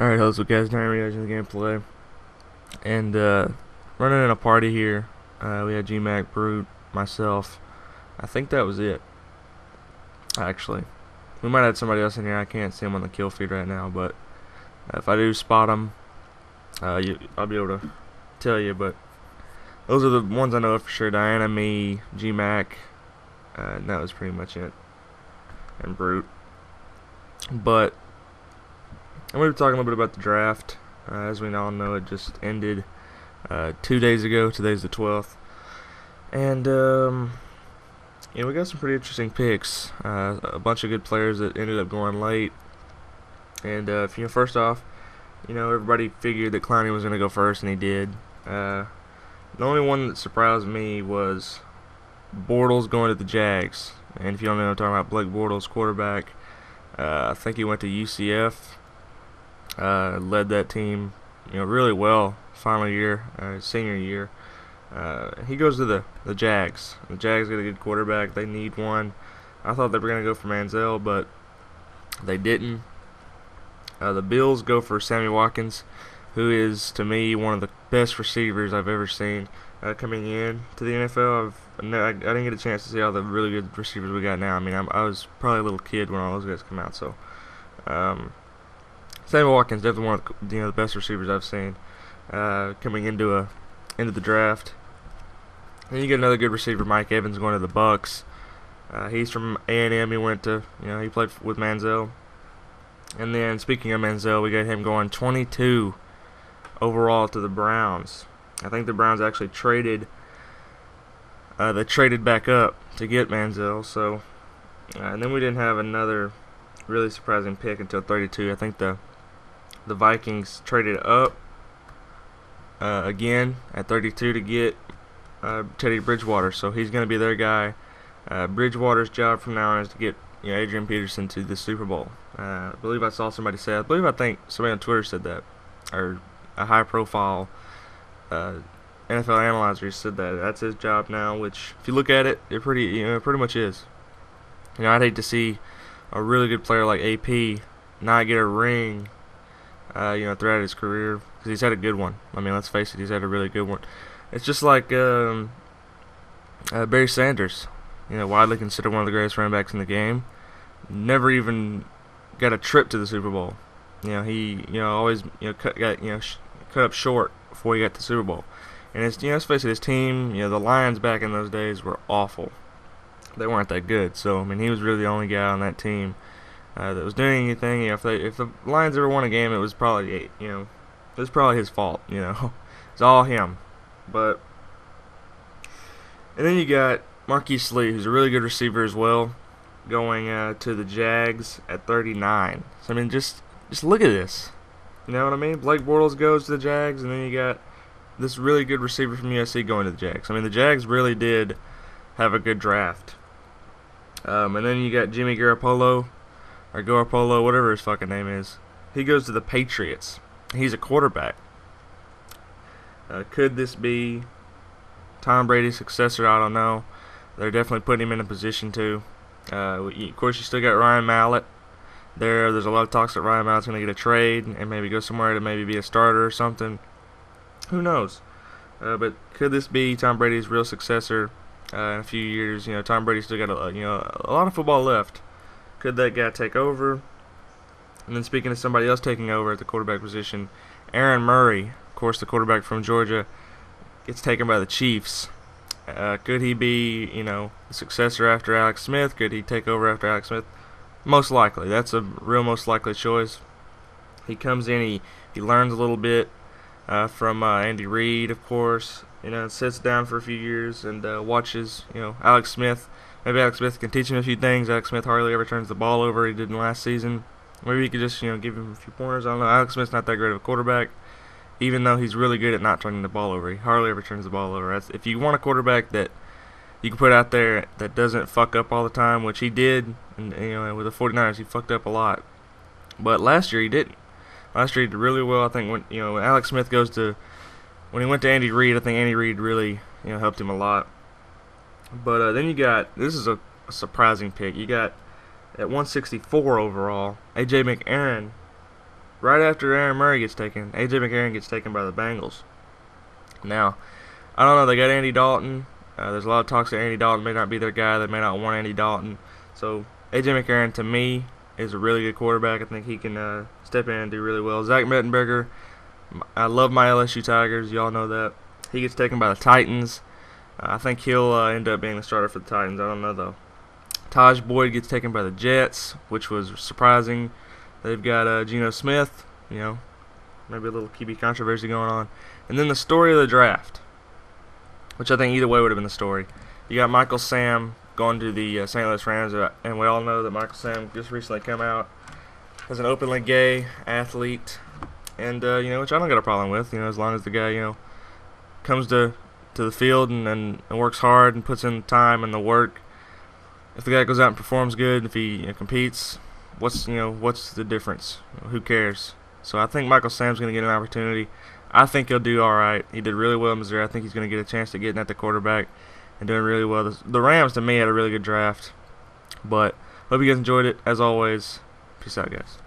Alright, hello guys, now reaction to the gameplay. And running in a party here. We had G-Mac, Brute, myself. I think that was it. Actually. We might have somebody else in here. I can't see him on the kill feed right now, but if I do spot him, I'll be able to tell you, but those are the ones I know for sure. Diana, me, G-Mac, and that was pretty much it. And Brute. But I'm going to be talking a little bit about the draft. As we all know, it just ended 2 days ago. Today's the 12th. And, we got some pretty interesting picks. A bunch of good players that ended up going late. And, first off, everybody figured that Clowney was going to go first, and he did. The only one that surprised me was Bortles going to the Jags. And if you don't know, I'm talking about Blake Bortles, quarterback. I think he went to UCF. Led that team, really well. Final year, senior year. He goes to the Jags. The Jags get a good quarterback. They need one. I thought they were going to go for Manziel, but they didn't. The Bills go for Sammy Watkins, who is, to me, one of the best receivers I've ever seen coming in to the NFL. I didn't get a chance to see all the really good receivers we got now. I mean, I was probably a little kid when all those guys come out, so... Sammy Watkins definitely one of the best receivers I've seen coming into the draft. Then you get another good receiver, Mike Evans, going to the Bucks. He's from A&M. He went to he played with Manziel. And then speaking of Manziel, we got him going 22 overall to the Browns. I think the Browns actually traded. They traded back up to get Manziel. So, and then we didn't have another really surprising pick until 32. I think the Vikings traded up again at 32 to get Teddy Bridgewater, so he's going to be their guy. Bridgewater's job from now on is to get Adrian Peterson to the Super Bowl. I believe I saw somebody say. I think somebody on Twitter said that, or a high-profile NFL analyzer said that. That's his job now. Which, if you look at it, it pretty much is. I'd hate to see a really good player like AP not get a ring. Throughout his career, because he's had a good one. I mean, let's face it, he's had a really good one. It's just like Barry Sanders, widely considered one of the greatest running backs in the game. Never even got a trip to the Super Bowl. He always cut up short before he got to the Super Bowl. And it's let's face it, his team, the Lions back in those days were awful. They weren't that good. So I mean, he was really the only guy on that team that was doing anything. If the Lions ever won a game, it was probably his fault. It's all him. But and then you got Marquise Lee, who's a really good receiver as well, going to the Jags at 39. So I mean, just look at this. You know what I mean? Blake Bortles goes to the Jags, and then you got this really good receiver from USC going to the Jags. I mean, the Jags really did have a good draft. And then you got Jimmy Garoppolo, or Garoppolo, whatever his fucking name is. He goes to the Patriots. He's a quarterback. Could this be Tom Brady's successor? I don't know. They're definitely putting him in a position to. Of course, you still got Ryan Mallett. There's a lot of talks that Ryan Mallett's going to get a trade and maybe go somewhere to maybe be a starter or something. Who knows? But could this be Tom Brady's real successor in a few years? Tom Brady's still got a lot of football left. Could that guy take over? And then speaking of somebody else taking over at the quarterback position, Aaron Murray, of course the quarterback from Georgia, gets taken by the Chiefs. Could he be, the successor after Alex Smith? Could he take over after Alex Smith? Most likely. That's a real most likely choice. He comes in, he learns a little bit from Andy Reid, of course. Sits down for a few years and watches, Alex Smith. Maybe Alex Smith can teach him a few things. Alex Smith hardly ever turns the ball over. He didn't last season. Maybe he could just, give him a few pointers. I don't know. Alex Smith's not that great of a quarterback, even though he's really good at not turning the ball over. He hardly ever turns the ball over. If you want a quarterback that you can put out there that doesn't fuck up all the time, which he did, and with the 49ers, he fucked up a lot. But last year he didn't. Last year he did really well. I think when Alex Smith when he went to Andy Reid, I think Andy Reid really helped him a lot. But then you got, this is a surprising pick. You got at 164 overall, A.J. McCarron right after Aaron Murray gets taken, A.J. McCarron gets taken by the Bengals. Now, I don't know, they got Andy Dalton. There's a lot of talks that Andy Dalton may not be their guy. They may not want Andy Dalton. So, A.J. McCarron, to me, is a really good quarterback. I think he can step in and do really well. Zach Mettenberger, I love my LSU Tigers. Y'all know that. He gets taken by the Titans. I think he'll end up being the starter for the Titans. I don't know, though. Taj Boyd gets taken by the Jets, which was surprising. They've got Geno Smith, maybe a little QB controversy going on. And then the story of the draft, which I think either way would have been the story. You got Michael Sam going to the St. Louis Rams, and we all know that Michael Sam just recently come out as an openly gay athlete, and which I don't got a problem with. As long as the guy comes to the field and works hard and puts in the time and the work. If the guy goes out and performs good, if he competes, what's the difference? Who cares? So I think Michael Sam's going to get an opportunity. I think he'll do all right. He did really well in Missouri. I think he's going to get a chance to get at the quarterback and doing really well. The Rams, to me, had a really good draft. But hope you guys enjoyed it. As always, peace out, guys.